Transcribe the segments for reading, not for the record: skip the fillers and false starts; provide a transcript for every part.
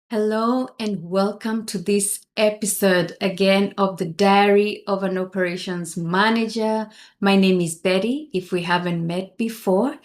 Hello and welcome to this episode again of the Diary of an Operations Manager. My name is Betty. If we haven't met before,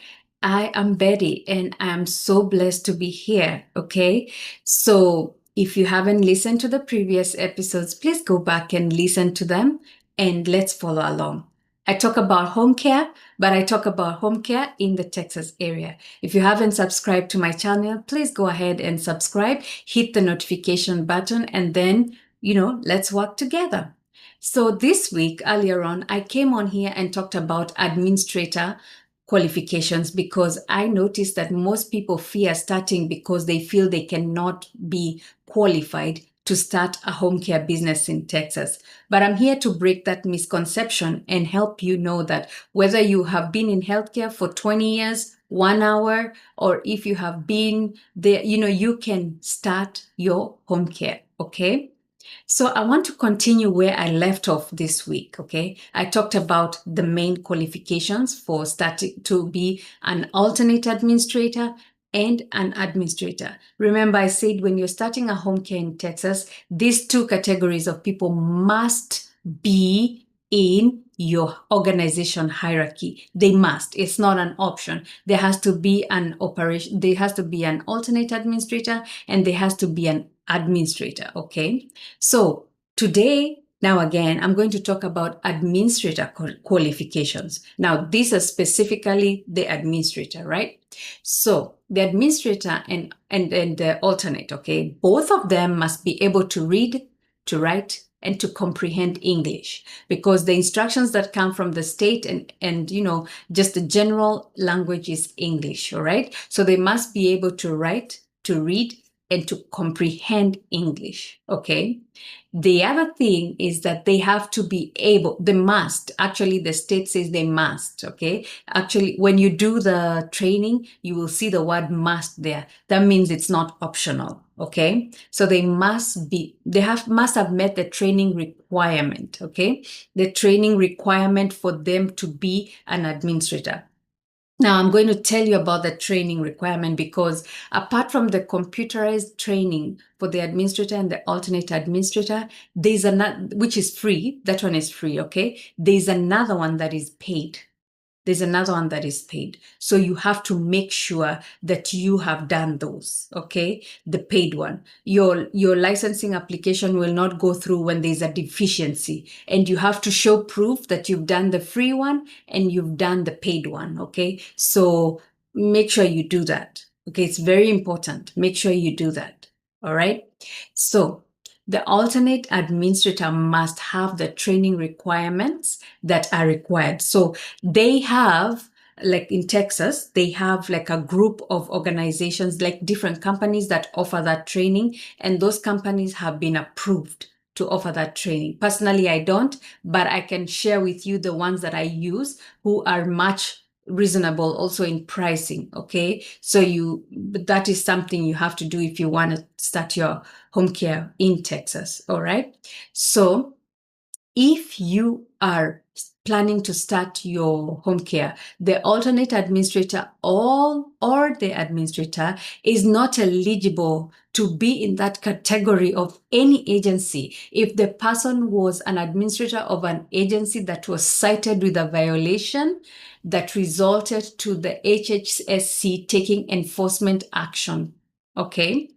I am Betty and I am so blessed to be here. Okay. So if you haven't listened to the previous episodes, please go back and listen to them and let's follow along. I talk about home care, but I talk about home care in the Texas area. If you haven't subscribed to my channel, please go ahead and subscribe, hit the notification button, and then, let's work together. So this week, earlier on, I came on here and talked about administrator qualifications because I noticed that most people fear starting because they feel they cannot be qualified to start a home care business in Texas. But I'm here to break that misconception and help you know that whether you have been in healthcare for 20 years, 1 hour, or if you have been there, you can start your home care. Okay. So I want to continue where I left off this week. Okay. I talked about the main qualifications for starting to be an alternate administrator and an administrator. Remember, I said when you're starting a home care in Texas, these two categories of people must be in your organization hierarchy. They must. It's not an option. There has to be an operation. There has to be an alternate administrator and there has to be an administrator. Okay. So today, now again, I'm going to talk about administrator qualifications. Now, these are specifically the administrator, right? So the administrator and the alternate, okay, both of them must be able to read, to write, and to comprehend English because the instructions that come from the state and just the general language is English, all right? So they must be able to write, to read, and to comprehend English, okay? The other thing is that they have to be able, they must, actually the state says they must, okay? Actually, when you do the training, you will see the word must there. That means it's not optional, okay? So they must have met the training requirement, okay? The training requirement for them to be an administrator. Now, I'm going to tell you about the training requirement because apart from the computerized training for the administrator and the alternate administrator, there's another, which is free. That one is free, okay? There's another one that is paid. There's another one that is paid. So you have to make sure that you have done those, okay? The paid one. Your licensing application will not go through when there's a deficiency. And you have to show proof that you've done the free one and you've done the paid one, okay? So make sure you do that. Okay, it's very important. Make sure you do that. All right? So the alternate administrator must have the training requirements that are required. So they have, like in Texas, they have like a group of organizations, like different companies that offer that training, and those companies have been approved to offer that training. Personally, I don't, but I can share with you the ones that I use who are much reasonable also in pricing. Okay. So that is something you have to do if you want to start your home care in Texas. All right. So if you are planning to start your home care, the alternate administrator or the administrator is not eligible to be in that category of any agency if the person was an administrator of an agency that was cited with a violation that resulted to the HHSC taking enforcement action, okay,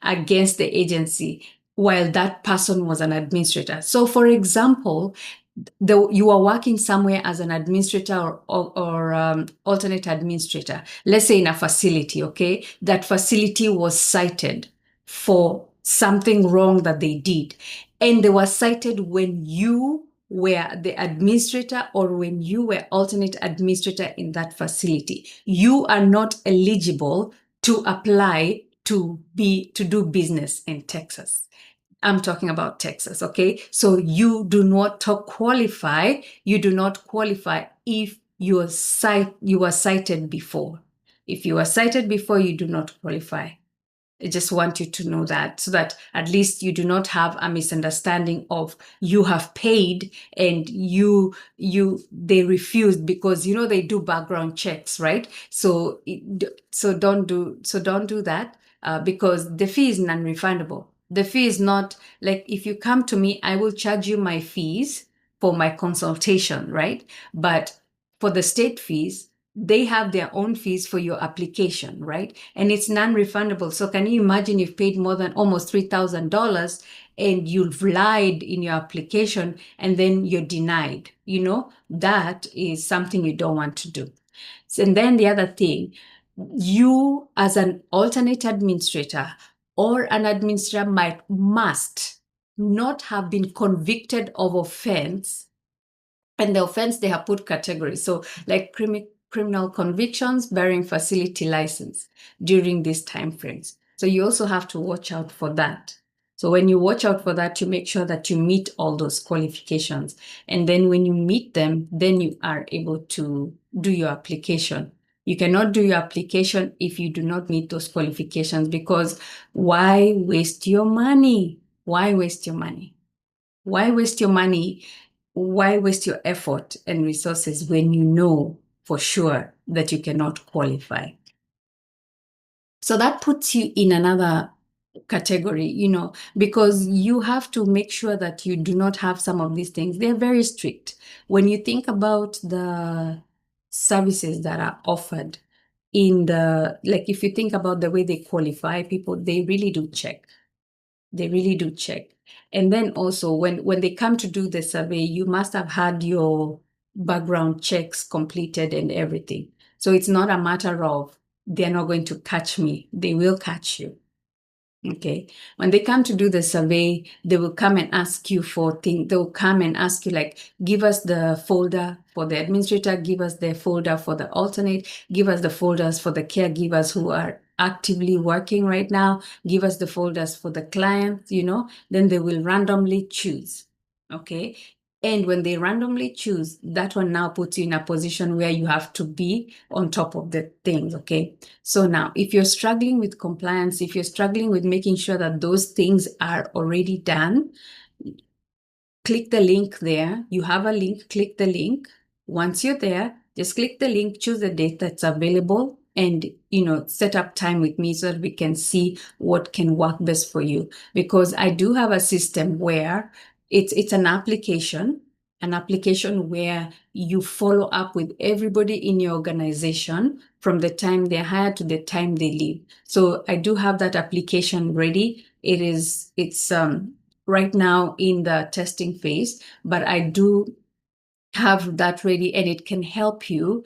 against the agency while that person was an administrator. So for example, you are working somewhere as an administrator or alternate administrator, let's say in a facility, okay? That facility was cited for something wrong that they did. And they were cited when you were the administrator or when you were alternate administrator in that facility. You are not eligible to apply to do business in Texas. I'm talking about Texas, okay? So you do not qualify. You do not qualify if you were cited before. If you were cited before, you do not qualify. I just want you to know that so that at least you do not have a misunderstanding of you have paid and they refused because they do background checks, right? So don't do that. because the fee is non-refundable. The fee is not like, if you come to me, I will charge you my fees for my consultation, right? But for the state fees, they have their own fees for your application, right? And it's non-refundable. So can you imagine you've paid more than almost $3,000 and you've lied in your application and then you're denied? That is something you don't want to do. And then the other thing, you as an alternate administrator or an administrator must not have been convicted of offense, and the offense they have put categories. So like criminal convictions bearing facility license during these time frames. So you also have to watch out for that. So when you watch out for that, you make sure that you meet all those qualifications. And then when you meet them, then you are able to do your application. You cannot do your application if you do not meet those qualifications, because why waste your money? Why waste your money? Why waste your money? Why waste your effort and resources when you know for sure that you cannot qualify? So that puts you in another category, because you have to make sure that you do not have some of these things. They're very strict. When you think about the services that are offered if you think about the way they qualify people, they really do check. They really do check. And then also when they come to do the survey, you must have had your background checks completed and everything. So it's not a matter of they're not going to catch me. They will catch you. Okay. When they come to do the survey, they will come and ask you for things. They will come and ask you, like, give us the folder for the administrator, give us the folder for the alternate, give us the folders for the caregivers who are actively working right now, give us the folders for the clients, then they will randomly choose. Okay. And when they randomly choose, that one now puts you in a position where you have to be on top of the things, okay? So now, if you're struggling with compliance, if you're struggling with making sure that those things are already done, click the link there. You have a link, click the link. Once you're there, just click the link, choose the date that's available, and set up time with me so that we can see what can work best for you. Because I do have a system where it's an application where you follow up with everybody in your organization from the time they're hired to the time they leave. So I do have that application ready. It's right now in the testing phase, but I do have that ready, and it can help you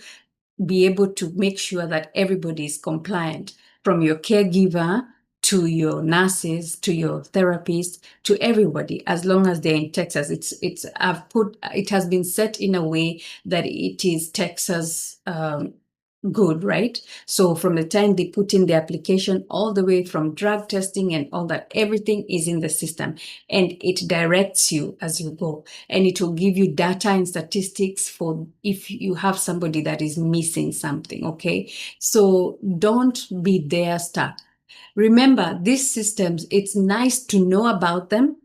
be able to make sure that everybody is compliant, from your caregiver to your nurses to your therapists to everybody, as long as they're in Texas. It has been set in a way that it is Texas good, right? So from the time they put in the application, all the way from drug testing and all that, everything is in the system, and it directs you as you go, and it will give you data and statistics for if you have somebody that is missing something. Okay, so don't be there stuck. Remember, these systems, it's nice to know about them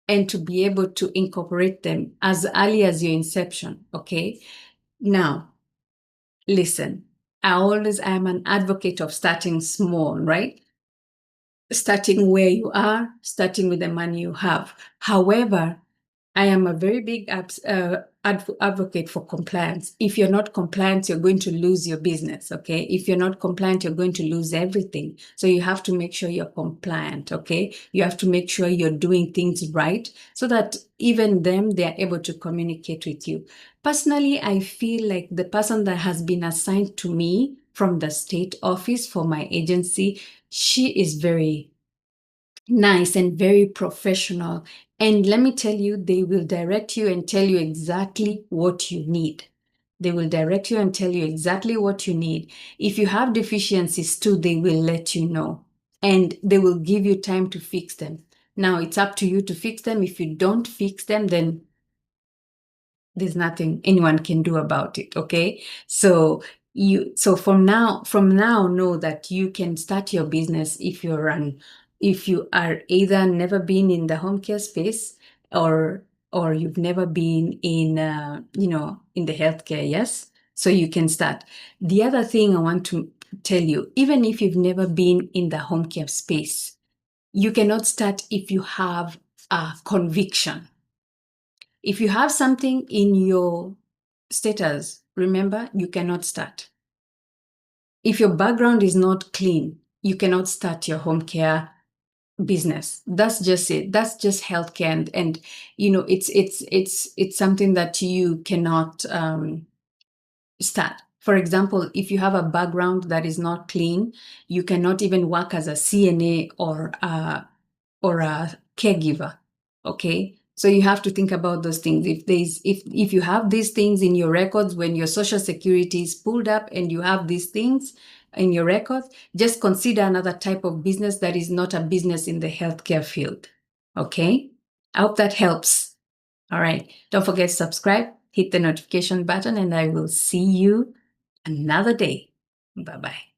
and to be able to incorporate them as early as your inception. Okay, now listen, I am an advocate of starting small, right? Starting where you are, starting with the money you have. However, I am a very big advocate for compliance. If you're not compliant, you're going to lose your business, okay? If you're not compliant, you're going to lose everything. So you have to make sure you're compliant, okay? You have to make sure you're doing things right so that even they're able to communicate with you. Personally, I feel like the person that has been assigned to me from the state office for my agency, she is very nice and very professional. And let me tell you, they will direct you and tell you exactly what you need. They will direct you and tell you exactly what you need. If you have deficiencies too, they will let you know. And they will give you time to fix them. Now, it's up to you to fix them. If you don't fix them, then there's nothing anyone can do about it. Okay. So from now know that you can start your business if you are either never been in the home care space, or you've never been in in the healthcare. Yes. So you can start. The other thing I want to tell you, even if you've never been in the home care space, you cannot start if you have a conviction. If you have something in your status, remember, you cannot start. If your background is not clean, you cannot start your home care business. That's just it. That's just healthcare, and it's something that you cannot start. For example, if you have a background that is not clean, you cannot even work as a CNA or a caregiver. Okay, so you have to think about those things. If you have these things in your records, when your social security is pulled up and you have these things in your records, just consider another type of business that is not a business in the healthcare field. Okay, I hope that helps. All right, don't forget to subscribe, hit the notification button, and I will see you another day. Bye-bye.